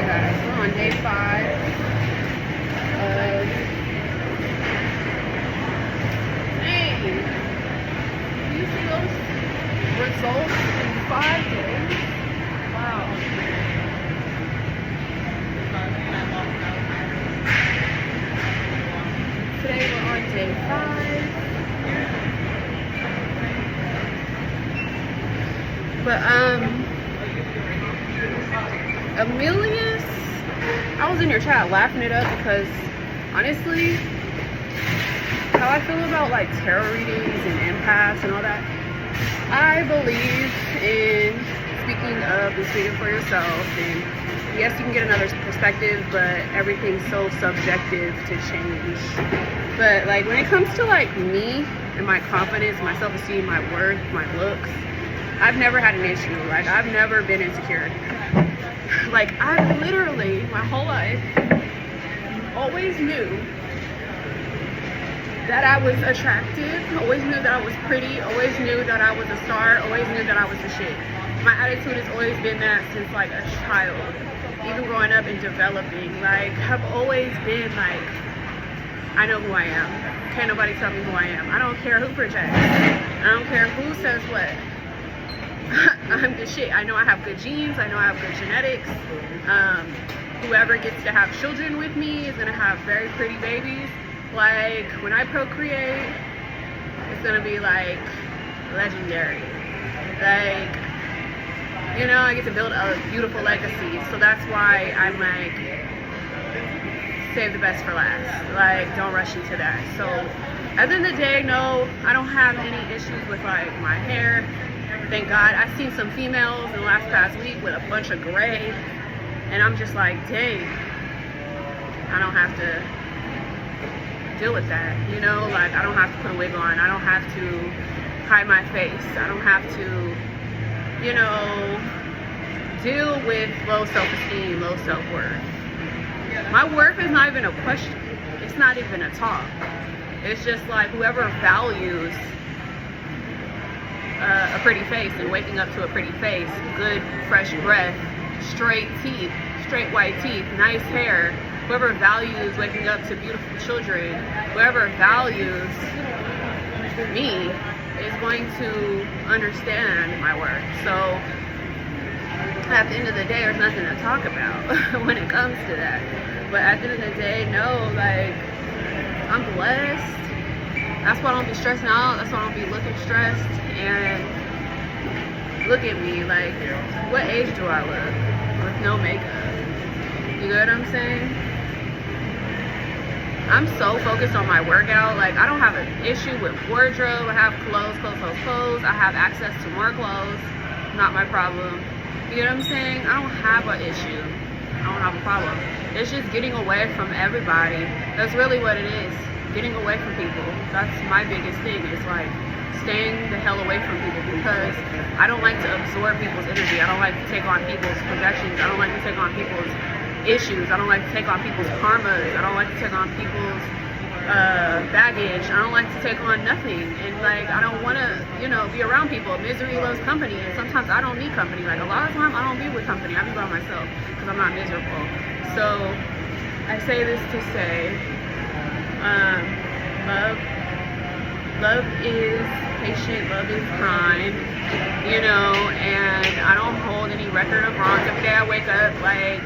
guys, we're on day 5 of, dang, do you see those results in 5 days? Wow. Today we're on day 5. But Amelius, I was in your chat laughing it up because honestly, how I feel about like tarot readings and empaths and all that, I believe in speaking up and speaking for yourself. And yes, you can get another perspective, but everything's so subjective to change. But like when it comes to like me and my confidence, my self-esteem, my worth, my looks, I've never had an issue. Like I've never been insecure. Like I literally, my whole life, always knew that I was attractive, always knew that I was pretty, always knew that I was a star, always knew that I was the shit. My attitude has always been that since like a child, even growing up and developing. Like I've always been like, I know who I am. Can't nobody tell me who I am. I don't care who projects. I don't care who says what. I'm the shit. I know I have good genes. I know I have good genetics. Whoever gets to have children with me is gonna have very pretty babies. Like when I procreate, it's gonna be like legendary. Like, you know, I get to build a beautiful legacy. So that's why I'm like, save the best for last. Like, don't rush into that. So at the end of the day, no, I don't have any issues with like my hair. Thank God. I've seen some females in the past week with a bunch of gray, and I'm just like, dang, I don't have to deal with that, you know? Like, I don't have to put a wig on. I don't have to hide my face. I don't have to, you know, deal with low self-esteem, low self-worth. My worth is not even a question. It's not even a talk. It's just like whoever values a pretty face and waking up to a pretty face, good fresh breath, straight teeth, straight white teeth, nice hair, whoever values waking up to beautiful children, whoever values me is going to understand my worth. So at the end of the day, there's nothing to talk about when it comes to that. But at the end of the day, no, like, I'm blessed. That's why I don't be stressing out. That's why I don't be looking stressed. And look at me, like, what age do I look with no makeup? You know what I'm saying? I'm so focused on my workout. Like, I don't have an issue with wardrobe. I have clothes. I have access to more clothes. Not my problem. You know what I'm saying? I don't have an issue. I don't have a problem. It's just getting away from everybody. That's really what it is. Getting away from people. That's my biggest thing. It's like staying the hell away from people, because I don't like to absorb people's energy. I don't like to take on people's projections. I don't like to take on people's issues. I don't like to take on people's karmas. I don't like to take on people's baggage. I don't like to take on nothing. And like, I don't want to, you know, be around people. Misery loves company, and sometimes I don't need company. Like a lot of time I don't be with company. I be by myself because I'm not miserable. So I say this to say, love is patient, love is kind, you know, and I don't hold any record of wrongs. Every day I wake up, like,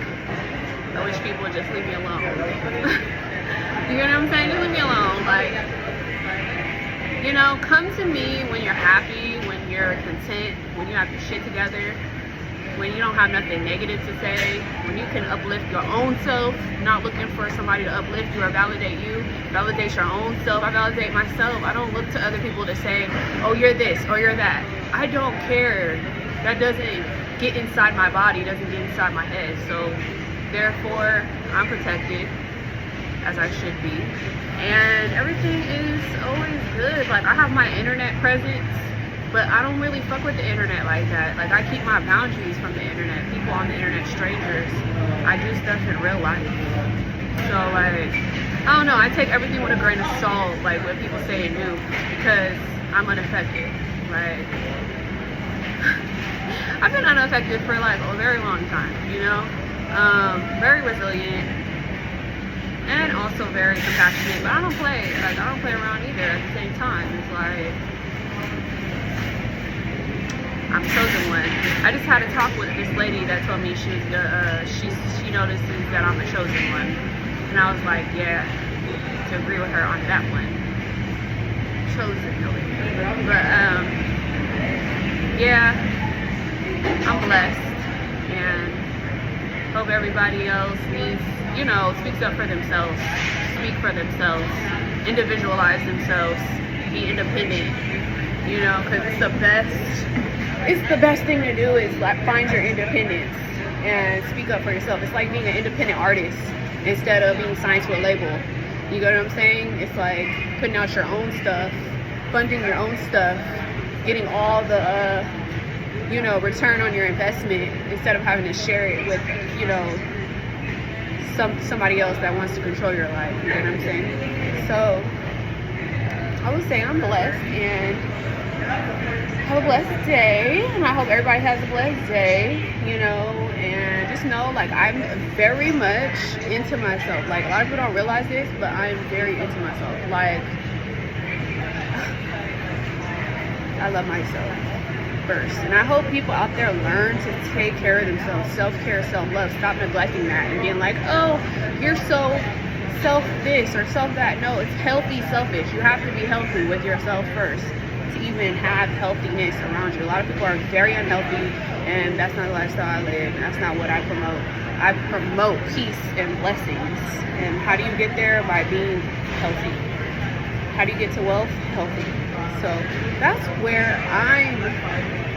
I wish people would just leave me alone. You know what I'm saying? Just leave me alone. Like, you know, come to me when you're happy, when you're content, when you have your shit together, when you don't have nothing negative to say, when you can uplift your own self, not looking for somebody to uplift you or validate you. Validate your own self. I validate myself. I don't look to other people to say, oh, you're this or you're that. I don't care. That doesn't get inside my body, doesn't get inside my head. So therefore, I'm protected, as I should be. And everything is always good. Like, I have my internet presence, but I don't really fuck with the internet like that. Like, I keep my boundaries from the internet. People on the internet, strangers. I do stuff in real life. So, like, I don't know. I take everything with a grain of salt, like what people say and do, because I'm unaffected. Like, I've been unaffected for, like, a very long time, you know? Very resilient, and also very compassionate. But I don't play. Like, I don't play around either at the same time. It's like, I'm chosen one. I just had a talk with this lady that told me she notices that I'm a chosen one. And I was like, yeah, to agree with her on that one. Chosen, but yeah, I'm blessed, and hope everybody else speaks up for themselves, speak for themselves, individualize themselves, be independent, because it's the best thing to do is like find your independence and speak up for yourself. It's like being an independent artist instead of being signed to a label. You get what I'm saying? It's like putting out your own stuff, funding your own stuff, getting all the return on your investment instead of having to share it with somebody else that wants to control your life. You know what I'm saying? So I would say I'm blessed, and have a blessed day, and I hope everybody has a blessed day, and just know, like, I'm very much into myself. Like, a lot of people don't realize this, but I'm very into myself. Like, I love myself first, and I hope people out there learn to take care of themselves. Self-care, self-love. Stop neglecting that and being like, oh, you're so self this or self that. No, it's healthy selfish. You have to be healthy with yourself first to even have healthiness around you. A lot of people are very unhealthy, and that's not the lifestyle I live. That's not what I promote. I promote peace and blessings. And how do you get there? By being healthy. How do you get to wealth? Healthy. So that's where I'm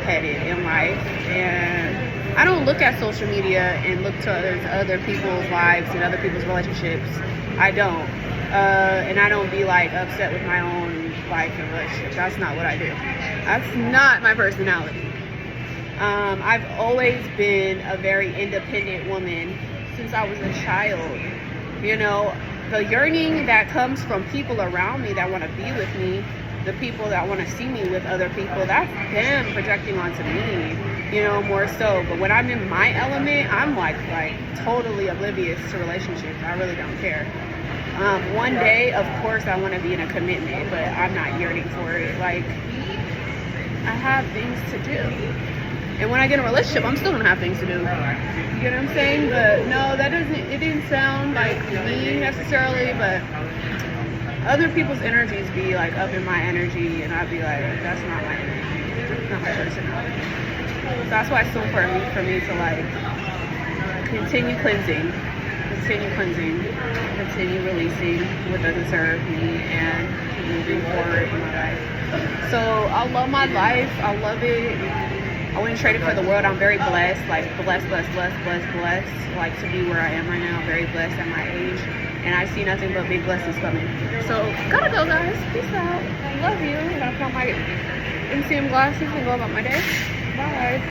headed in life, and I don't look at social media and look to other people's lives and other people's relationships. I don't, and I don't be like upset with my own life and relationship. That's not what I do. That's not my personality. I've always been a very independent woman since I was a child. The yearning that comes from people around me that want to be with me, the people that want to see me with other people, that's them projecting onto me, more so. But when I'm in my element, I'm like totally oblivious to relationships. I really don't care. One day, of course, I want to be in a commitment, but I'm not yearning for it. Like, I have things to do. And when I get in a relationship, I'm still gonna have things to do. You get what I'm saying? But no, it didn't sound like me necessarily, but other people's energies be like up in my energy, and I'd be like, that's not my energy, that's not my personality. So that's why it's so important for me to like continue cleansing, continue releasing what doesn't serve me, and moving forward in my life. So I love my life. I love it. I wouldn't trade it for the world. I'm very blessed, like blessed, like to be where I am right now. Very blessed at my age, and I see nothing but big blessings coming. So gotta go, guys. Peace out. Love you. Gotta put on my MCM glasses and go about my day. Bye.